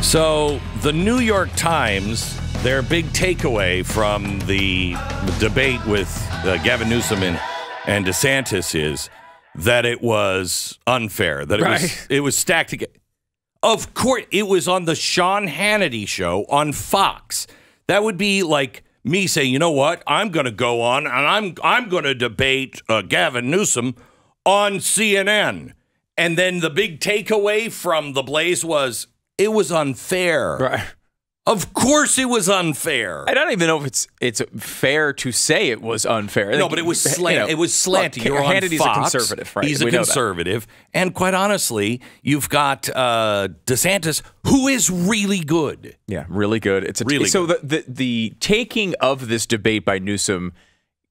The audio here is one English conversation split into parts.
So the New York Times, their big takeaway from the debate with Gavin Newsom and DeSantis is that it was unfair, that it was stacked together. Of course, it was on the Sean Hannity show on Fox. That would be like me saying, you know what, I'm going to go on and I'm going to debate Gavin Newsom on CNN. And then the big takeaway from the Blaze was, it was unfair. Right. Of course it was unfair. I don't even know if it's fair to say it was unfair. No, but it was slanted. It was slanted. You're on Hannity's Fox. a conservative, right? He's a conservative. And quite honestly, you've got DeSantis, who is really good. Yeah, really good. It's really so good. The taking of this debate by Newsom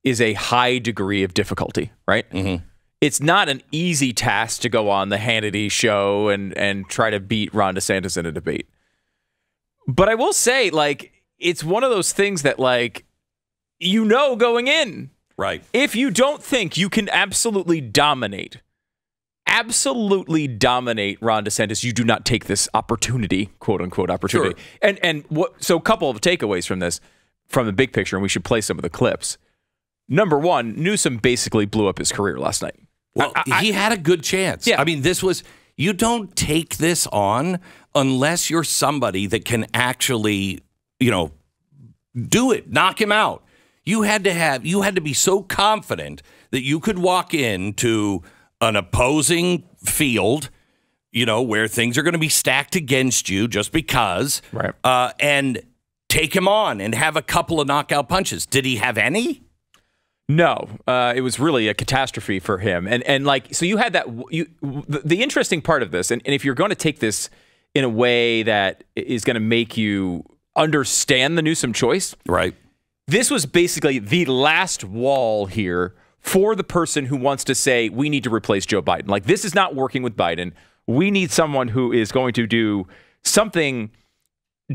is a high degree of difficulty, right? Mm-hmm. It's not an easy task to go on the Hannity show and try to beat Ron DeSantis in a debate. But I will say, like, it's one of those things that, like, you know going in. Right. If you don't think you can absolutely dominate Ron DeSantis, you do not take this opportunity, quote-unquote opportunity. Sure. And so a couple of takeaways from this, from the big picture, and we should play some of the clips. Number one, Newsom basically blew up his career last night. Well, he had a good chance. Yeah. I mean, this was... You don't take this on unless you're somebody that can actually, do it, knock him out. You had to be so confident that you could walk into an opposing field, where things are going to be stacked against you just because, right. And take him on and have a couple of knockout punches. Did he have any? No, it was really a catastrophe for him. And so you had that, the interesting part of this, and if you're going to take this in a way that is going to make you understand the Newsom choice, right? This was basically the last wall here for the person who wants to say, we need to replace Joe Biden. Like, this is not working with Biden. We need someone who is going to do something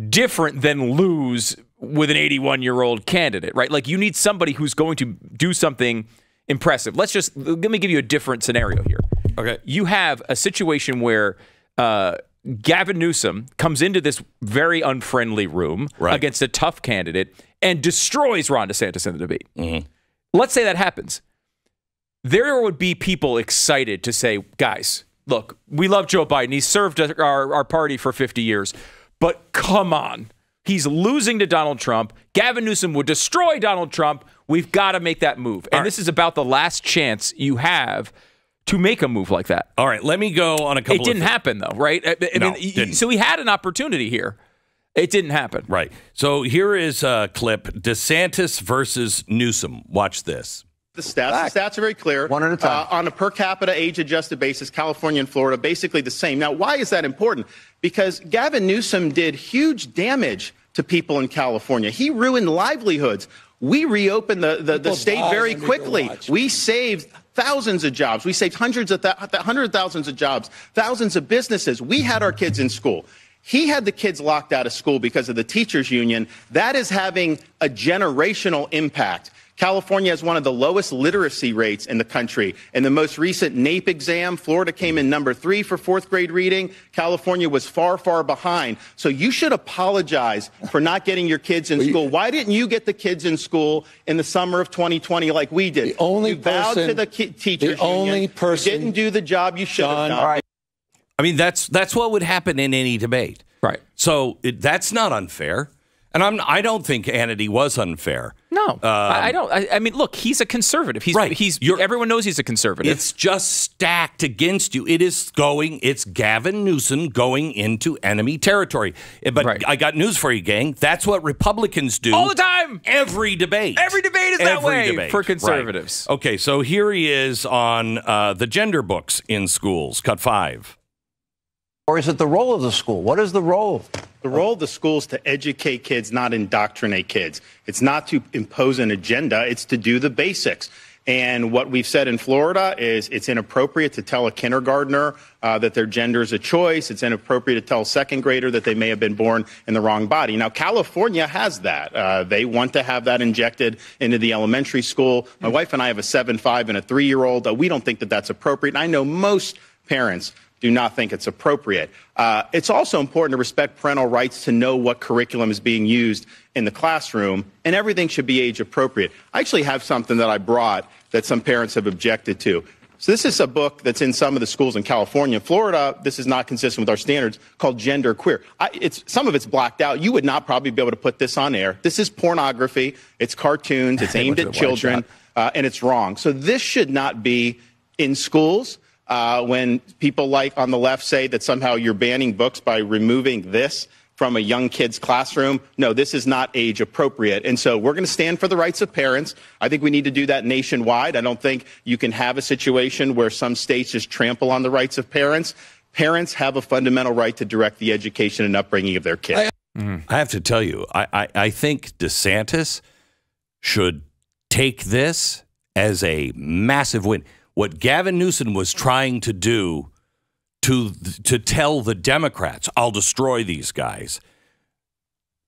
different than lose with an 81-year-old candidate, right? Like, you need somebody who's going to do something impressive. Let me give you a different scenario here. Okay. You have a situation where Gavin Newsom comes into this very unfriendly room against a tough candidate and destroys Ron DeSantis in the debate. Mm-hmm. Let's say that happens. There would be people excited to say, guys, look, we love Joe Biden. He's served our party for 50 years. But come on. He's losing to Donald Trump. Gavin Newsom would destroy Donald Trump. We've got to make that move. And this is about the last chance you have to make a move like that. All right, let me go on a couple It didn't happen, though, right? So he had an opportunity here. It didn't happen. Right. So here is a clip, DeSantis versus Newsom. Watch this. The stats are very clear. One at a time. On a per capita age-adjusted basis, California and Florida basically the same. Now, why is that important? Because Gavin Newsom did huge damage to people in California. He ruined livelihoods. We reopened the state very quickly. We saved thousands of jobs. We saved hundreds of thousands of jobs, thousands of businesses. We had our kids in school. He had the kids locked out of school because of the teachers union. That is having a generational impact. California has one of the lowest literacy rates in the country. In the most recent NAEP exam, Florida came in number 3 for 4th grade reading. California was far, far behind. So you should apologize for not getting your kids in school. Why didn't you get the kids in school in the summer of 2020 like we did? You vowed to the teachers union. You didn't do the job you should have done. Right. I mean, that's what would happen in any debate. Right. So that's not unfair. And I don't think Hannity was unfair. No, I don't. I mean, look, he's a conservative. Everyone knows he's a conservative. It's just stacked against you. It's Gavin Newsom going into enemy territory. But I got news for you, gang. That's what Republicans do all the time. Every debate. Every debate is that way for conservatives. Right. Okay, so here he is on the gender books in schools. Cut 5. Or is it the role of the school? What is the role? The role of the school is to educate kids, not indoctrinate kids. It's not to impose an agenda. It's to do the basics. And what we've said in Florida is it's inappropriate to tell a kindergartner that their gender is a choice. It's inappropriate to tell a second grader that they may have been born in the wrong body. Now, California has that. They want to have that injected into the elementary school. My wife and I have a 7-5 and a 3-year-old. We don't think that that's appropriate. And I know most parents do not think it's appropriate. It's also important to respect parental rights to know what curriculum is being used in the classroom, and everything should be age appropriate. I actually have something that I brought that some parents have objected to. So this is a book that's in some of the schools in California. In Florida, this is not consistent with our standards, called Gender Queer. Some of it's blacked out. You would not probably be able to put this on air. This is pornography. It's cartoons. It's aimed at children, and it's wrong. So this should not be in schools. When people like on the left say that somehow you're banning books by removing this from a young kid's classroom. No, this is not age appropriate. And so we're going to stand for the rights of parents. I think we need to do that nationwide. I don't think you can have a situation where some states just trample on the rights of parents. Parents have a fundamental right to direct the education and upbringing of their kids. I have to tell you, I think DeSantis should take this as a massive win. What Gavin Newsom was trying to do to tell the Democrats, I'll destroy these guys,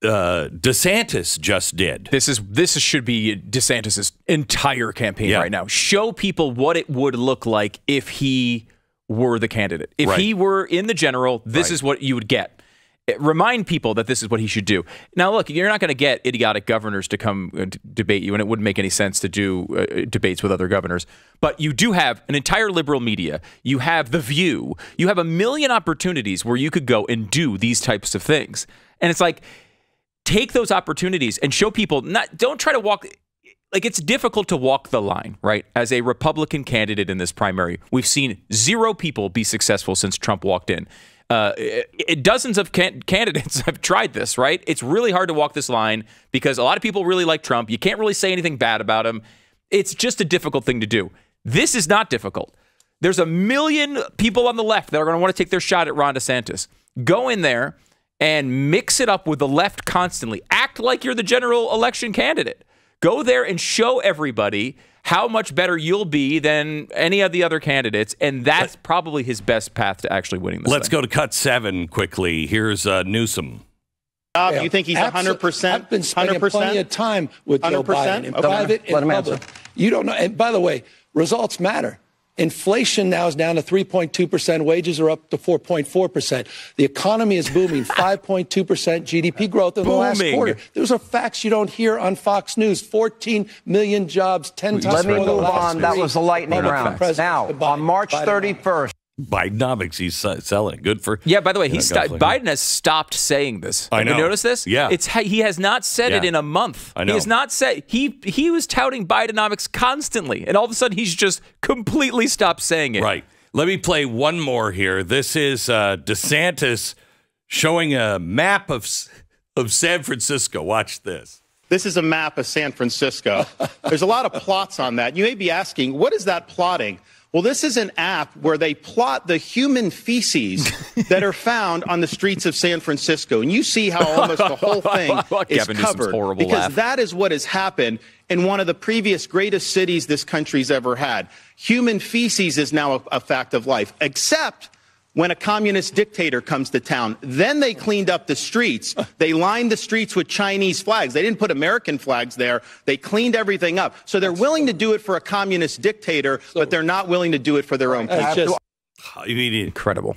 DeSantis just did. This should be DeSantis' entire campaign right now. Show people what it would look like if he were the candidate. If he were in the general, this is what you would get. Remind people that this is what he should do. Now, look, you're not going to get idiotic governors to come debate you, and it wouldn't make any sense to do debates with other governors. But you do have an entire liberal media. You have The View. You have a million opportunities where you could go and do these types of things. And it's like, take those opportunities and show people, don't try to walk. Like, it's difficult to walk the line, right? As a Republican candidate in this primary, we've seen 0 people be successful since Trump walked in. Dozens of candidates have tried this, right? It's really hard to walk this line because a lot of people really like Trump. You can't really say anything bad about him. It's just a difficult thing to do. This is not difficult. There's a million people on the left that are going to want to take their shot at Ron DeSantis. Go in there and mix it up with the left constantly. Act like you're the general election candidate. Go there and show everybody how much better you'll be than any of the other candidates, and that's probably his best path to actually winning this Let's go to cut 7 quickly. Here's Newsom. You think he's 100%? I've been spending plenty of time with Joe Biden in private and public. You don't know. And by the way, results matter. Inflation now is down to 3.2%. Wages are up to 4.4%. The economy is booming, 5.2% GDP growth in the last quarter. Those are facts you don't hear on Fox News. 14 million jobs, 10 times more than last year. Let me move on. That was the lightning round. Now, on March 31st. Bidenomics, he's selling it. Good for... Yeah, by the way, Biden has stopped saying this. I know. Have you noticed this? Yeah. He has not said it in a month. I know. He has not said... He was touting Bidenomics constantly, and all of a sudden he's just completely stopped saying it. Right. Let me play one more here. This is DeSantis showing a map of San Francisco. Watch this. This is a map of San Francisco. There's a lot of plots on that. You may be asking, what is that plotting? Well, this is an app where they plot the human feces that are found on the streets of San Francisco. And you see how almost the whole thing is covered. Because that is what has happened in one of the previous greatest cities this country's ever had. Human feces is now a fact of life, except when a communist dictator comes to town. Then they cleaned up the streets. They lined the streets with Chinese flags. They didn't put American flags there. They cleaned everything up. So they're willing to do it for a communist dictator, but they're not willing to do it for their own people. Incredible.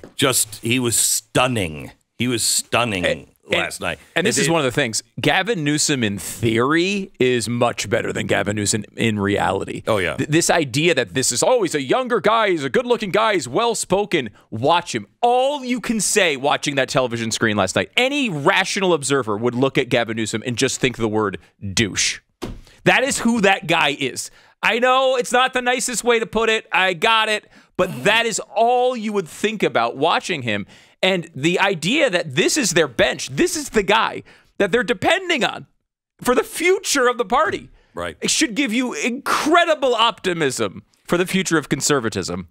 He was stunning. He was stunning last night. And this is one of the things. Gavin Newsom, in theory, is much better than Gavin Newsom in reality. Oh, yeah. This idea that this is always a younger guy, he's a good-looking guy, he's well-spoken. Watch him. All you can say watching that television screen last night, any rational observer would look at Gavin Newsom and just think the word douche. That is who that guy is. I know it's not the nicest way to put it. I got it. But that is all you would think about watching him. And the idea that this is their bench, this is the guy that they're depending on for the future of the party. Right. It should give you incredible optimism for the future of conservatism.